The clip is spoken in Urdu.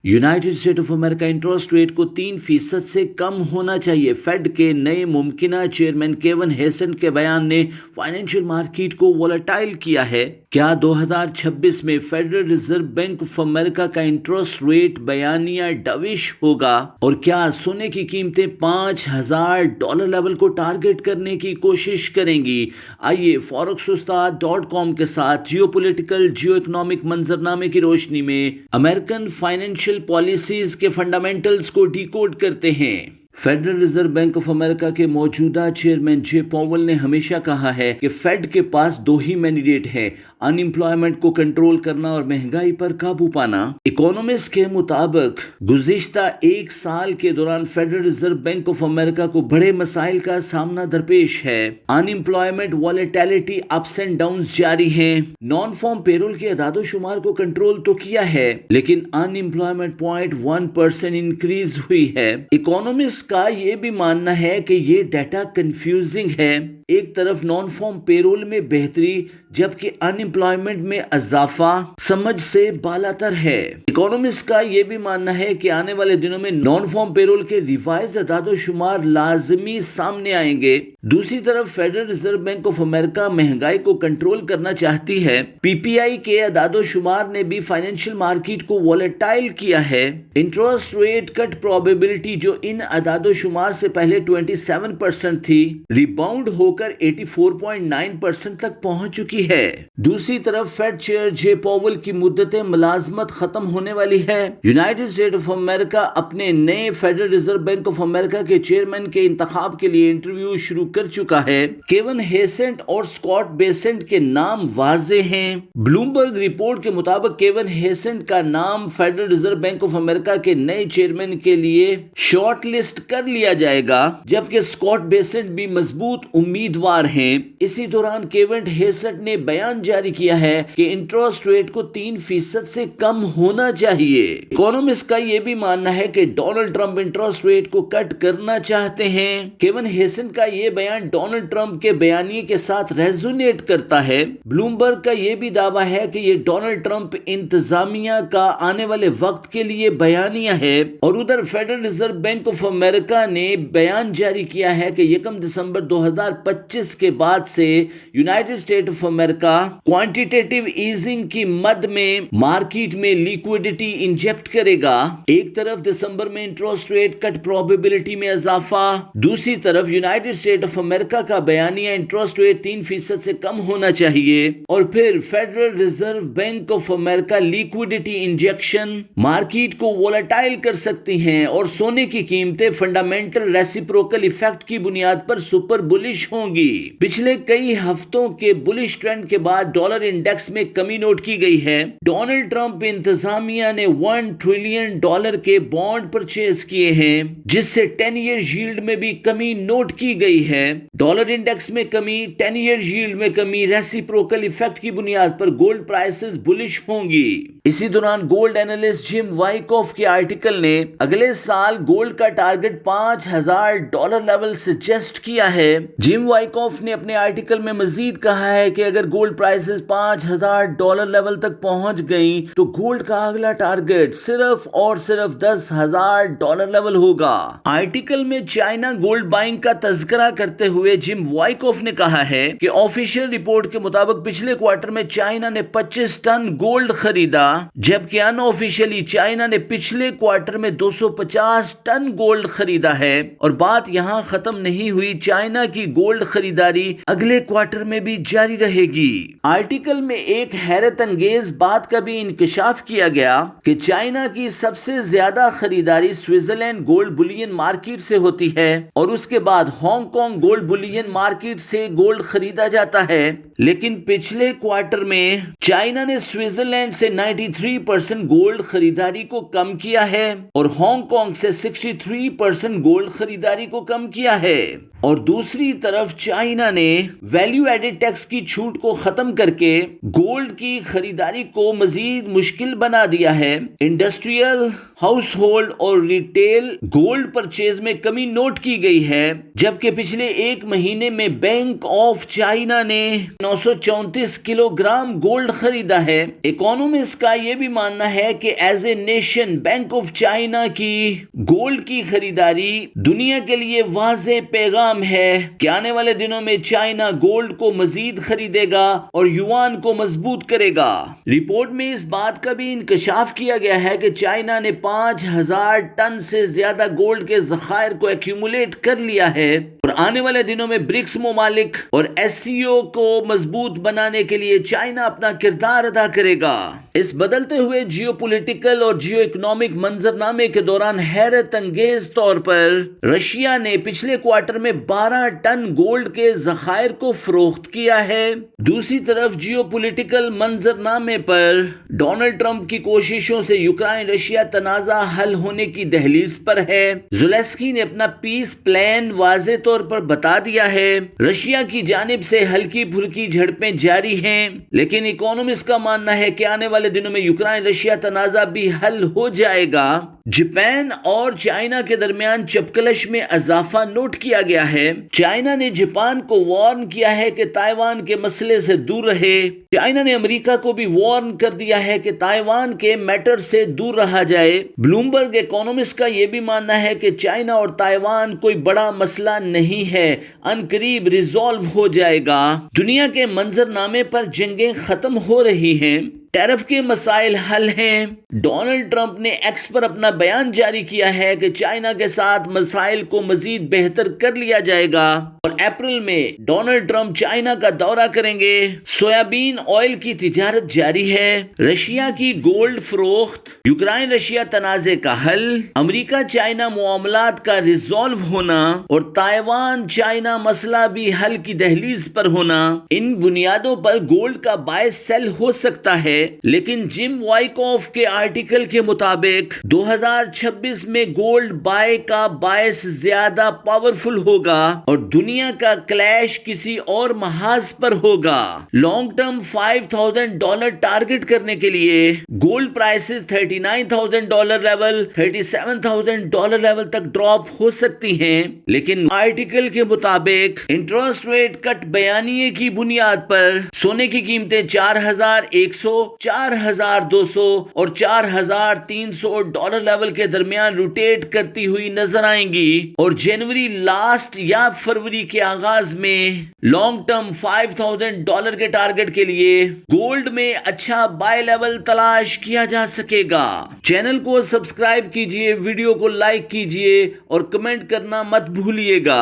United state of America interest rate کو 3% سے کم ہونا چاہیے۔ فیڈ کے نئے ممکنہ چیئرمین کیون ہیسنٹ کے بیان نے فائنینشیل مارکیٹ کو وولٹائل کیا ہے۔ کیا 2026 میں فیڈرل ریزرو بینک آف امریکہ کا انٹرسٹ ریٹ بیانیہ ڈویش ہوگا؟ اور کیا سونے کی قیمتیں $5,000 لیول کو ٹارگٹ کرنے کی کوشش کریں گی؟ آئیے forex-ustad.com کے ساتھ جیو پولیٹیکل جیو اکنامک منظرنامے کی روشنی میں امریکن فائنینشیل پالیسیز کے فنڈامنٹلز کو ڈیکوڈ کرتے ہیں۔ فیڈرل ریزرو بینک آف امریکہ کے موجودہ چیئرمین جے پاول نے ہمیشہ کہا ہے کہ فیڈ کے پاس 2 ہی مینڈیٹ ہیں: ان ایمپلائمنٹ کو کنٹرول کرنا اور مہنگائی پر قابو پانا۔ اکونومسٹ کے مطابق گزشتہ 1 سال کے دوران federal reserve bank of America کو بڑے مسائل کا سامنا درپیش ہے۔ Unemployment volatility ups and downs جاری ہیں۔ نان فارم پیرول کے اعداد و شمار کو کنٹرول تو کیا ہے، لیکن ان ایمپلائمنٹ 0.1% انکریز ہوئی ہے۔ اکونومسٹ کا یہ بھی ماننا ہے کہ یہ ڈیٹا کنفیوزنگ ہے۔ ایک طرف نان فارم پیرول میں بہتری جبکہ ان ایمپلائمنٹ میں اضافہ سمجھ سے بالاتر ہے۔ اکونومسٹ کا یہ بھی ماننا ہے کہ آنے والے دنوں میں نان فارم پیرول کے ریوائز اعداد و شمار لازمی سامنے آئیں گے۔ دوسری طرف فیڈرل ریزرو بینک آف امریکہ مہنگائی کو کنٹرول کرنا چاہتی ہے۔ پی پی آئی کے اعداد و شمار نے بھی فائنینشیل مارکیٹ کو وولٹائل کیا ہے۔ انٹرسٹ ریٹ کٹ پروبیبلٹی جو ان اعداد و شمار سے پہلے 27% تھی، ریباؤنڈ ہو کر 84.9% تک پہنچ چکی ہے۔ دوسری طرف فیڈ چیئر جے پاول کی مدت ملازمت ختم ہونے والی ہے۔ یونائٹڈ اسٹیٹ آف امریکہ اپنے نئے فیڈرل ریزرو بینک آف امریکہ کے چیئرمین کے انتخاب کے لیے انٹرویو شروع کر چکا ہے۔ کیون ہیسنٹ اور اسکاٹ بیسنٹ کے نام واضح ہیں۔ بلومبرگ رپورٹ کے مطابق کیون ہیسنٹ کا نام فیڈرل ریزرو بینک آف امریکہ کے نئے چیئرمین کے لیے شارٹ لسٹ کر لیا جائے گا، جبکہ اسکاٹ بیسنٹ بھی مضبوط امیدوار ہیں۔ اسی دوران کیون ہیسنٹ نے بیان جاری کیا ہے کہ انٹرسٹ ریٹ کو 3% سے کم ہونا چاہیے۔ اکونومسٹ کا یہ بھی ماننا ہے کہ ڈونلڈ ٹرمپ انٹرسٹ ریٹ کو کٹ کرنا چاہتے ہیں۔ کیون ہیسنٹ کا یہ بیان ڈونلڈ ٹرمپ کے بیانیے کے ساتھ ریزونیٹ کرتا ہے۔ بلومبرگ کا یہ بھی دعویٰ ہے کہ یہ ڈونلڈ ٹرمپ انتظامیہ کا آنے والے وقت کے لیے بیانیہ ہے، اور ادھر فیڈرل ریزرو بینک آف امریکہ نے بیان جاری کیا ہے کہ 1 دسمبر 2025 کے بعد سے United state of America quantitative easing کی مد میں مارکیٹ میں لیکوڈیٹی انجیکٹ کرے گا۔ ایک طرف دسمبر میں انٹرسٹ ریٹ کٹ پروبیبلٹی میں اضافہ، دوسری طرف یونائٹڈ اسٹیٹ آف امریکہ کا بیانیہ انٹرسٹ ریٹ 3% سے کم ہونا چاہیے، اور پھر federal reserve bank of America liquidity injection market کو وولٹائل کر سکتی ہیں، اور سونے کی قیمتیں فنڈامنٹل ریسیپروکل ایفیکٹ کی بنیاد پر سپر بلش ہوں گی۔ پچھلے کئی ہفتوں کے بلش ٹرینڈ کے بعد ڈالر انڈیکس میں کمی نوٹ کی گئی ہے۔ ڈونلڈ ٹرمپ انتظامیہ نے $1 ٹریلین کے بانڈ پرچیز کیے ہیں، جس سے 10 ایئر ییلڈ میں بھی کمی نوٹ کی گئی ہے۔ ڈالر انڈیکس میں کمی، 10 ایئر ییلڈ میں کمی، ریسیپروکل ایفیکٹ کی بنیاد پر گولڈ پرائسز بلش ہوں گی۔ اسی دوران گولڈ اینالسٹ جم وائکوف کے آرٹیکل نے اگلے سال گولڈ کا ٹارگٹ $5,000 لیول سجیسٹ کیا ہے۔ جم وائکوف نے اپنے آرٹیکل میں مزید کہا ہے کہ اگر گولڈ پرائسز $5,000 لیول تک پہنچ گئیں تو گولڈ کا اگلا ٹارگٹ صرف اور صرف $10,000 لیول ہوگا۔ آرٹیکل میں چائنا گولڈ بائنگ کا تذکرہ کرتے ہوئے جم وائکوف نے کہا ہے کہ آفیشیل رپورٹ کے مطابق پچھلے کوارٹر میں چائنا نے 25 ٹن گولڈ خریدا، جبکہ ان آفیشیلی چائنا نے پچھلے کوارٹر میں 250 ٹن گولڈ خریدا ہے۔ اور بات یہاں ختم نہیں ہوئی، چائنا کی گولڈ خریداری اگلے کوارٹر میں بھی جاری رہے گی۔ آرٹیکل میں ایک حیرت انگیز بات کا بھی انکشاف کیا گیا کہ چائنا کی سب سے زیادہ خریداری سوئٹزرلینڈ گولڈ بلین مارکیٹ سے ہوتی ہے، اور اس کے بعد Hong Kong gold billion market سے گولڈ خریدا جاتا ہے۔ لیکن پچھلے کوارٹر میں چائنا نے سوئٹزرلینڈ سے 93% گولڈ خریداری کو کم کیا ہے، اور ہانگ کانگ سے 63% گولڈ خریداری کو کم کیا ہے۔ اور دوسری طرف چائنا نے ویلیو ایڈڈ ٹیکس کی چھوٹ کو ختم کر کے گولڈ کی خریداری کو مزید مشکل بنا دیا ہے۔ انڈسٹریل، ہاؤس ہولڈ اور ریٹیل گولڈ پرچیز میں کمی نوٹ کی گئی ہے، جبکہ پچھلے ایک مہینے میں بینک آف چائنا نے 934 کلو گرام گولڈ خریدا ہے۔ اکونومسٹ کا کا یہ بھی ماننا ہے کہ as a nation bank of China کی گولڈ کی خریداری دنیا کے لیے واضح پیغام ہے کہ آنے والے دنوں میں چائنا گولڈ کو مزید خریدے گا اور یوان کو مضبوط کرے گا۔ رپورٹ میں اس بات کا بھی انکشاف کیا گیا ہے کہ چائنا نے 5000 ٹن سے زیادہ گولڈ کے ذخائر کو ایکیومولیٹ کر لیا ہے اور آنے والے دنوں میں برکس ممالک اور ایس سی او کو مضبوط بنانے کے لیے چائنا اپنا کردار ادا کرے گا۔ اس بدلتے ہوئے جیو پولیٹیکل اور جیو اکنامک منظرنامے کے دوران حیرت انگیز طور پر رشیا نے پچھلے کوارٹر میں 12 ٹن گولڈ کے ذخائر کو فروخت کیا ہے۔ دوسری طرف جیو پولیٹیکل منظرنامے پر ڈونلڈ ٹرمپ کی کوششوں سے یوکرائن رشیا تنازع حل ہونے کی دہلیز پر ہے۔ زیلنسکی نے اپنا پیس پلان واضح طور پر بتا دیا ہے۔ رشیا کی جانب سے ہلکی پھلکی جھڑپیں جاری ہیں، لیکن اکونومسٹ کا ماننا ہے کہ آنے والے دنوں میں یوکرائن رشیا تنازع بھی حل ہو جائے گا۔ جاپان اور چائنا کے درمیان چپکلش میں اضافہ نوٹ کیا گیا ہے۔ چائنا نے جاپان کو وارن کیا ہے کہ تائیوان کے مسئلے سے دور رہے۔ چائنا نے امریکہ کو بھی وارن کر دیا ہے کہ تائیوان کے میٹر سے دور رہا جائے۔ بلومبرگ اکونومسٹ کا یہ بھی ماننا ہے کہ چائنا اور تائیوان کوئی بڑا مسئلہ نہیں ہے، ان قریب ریزالو ہو جائے گا۔ دنیا کے منظرنامے پر جنگیں ختم ہو رہی ہیں، ٹیرف کے مسائل حل ہیں۔ ڈونلڈ ٹرمپ نے ایکس پر اپنا بیان جاری کیا ہے کہ چائنا کے ساتھ مسائل کو مزید بہتر کر لیا جائے گا اور اپریل میں ڈونلڈ ٹرمپ چائنا کا دورہ کریں گے۔ سویابین آئل کی تجارت جاری ہے۔ رشیا کی گولڈ فروخت، یوکرائن رشیا تنازع کا حل، امریکہ چائنا معاملات کا ریزالو ہونا اور تائیوان چائنا مسئلہ بھی حل کی دہلیز پر ہونا، ان بنیادوں پر گولڈ کا بائی سیل ہو سکتا ہے، لیکن جم وائکوف کے آرٹیکل کے مطابق 2026 میں گولڈ بائی کا باعث زیادہ پاورفل ہوگا اور دنیا کا کلیش کسی اور محاذ پر ہوگا۔ لانگ ٹرم $5,000 ٹارگٹ کرنے کے لیے گولڈ پرائسز $39,000 لیول، $37,000 لیول تک ڈراپ ہو سکتی ہیں، لیکن آرٹیکل کے مطابق انٹرسٹ ریٹ کٹ بیانیے کی بنیاد پر سونے کی قیمتیں $4,100، $4,200 اور $4,300 لیول کے درمیان روٹیٹ کرتی ہوئی نظر آئیں گی اور جنوری لاسٹ یا فروری کے آغاز میں لانگ ٹرم $5,000 کے ٹارگٹ کے لیے گولڈ میں اچھا بائی لیول تلاش کیا جا سکے گا۔ چینل کو سبسکرائب کیجئے، ویڈیو کو لائک کیجئے اور کمنٹ کرنا مت بھولیے گا۔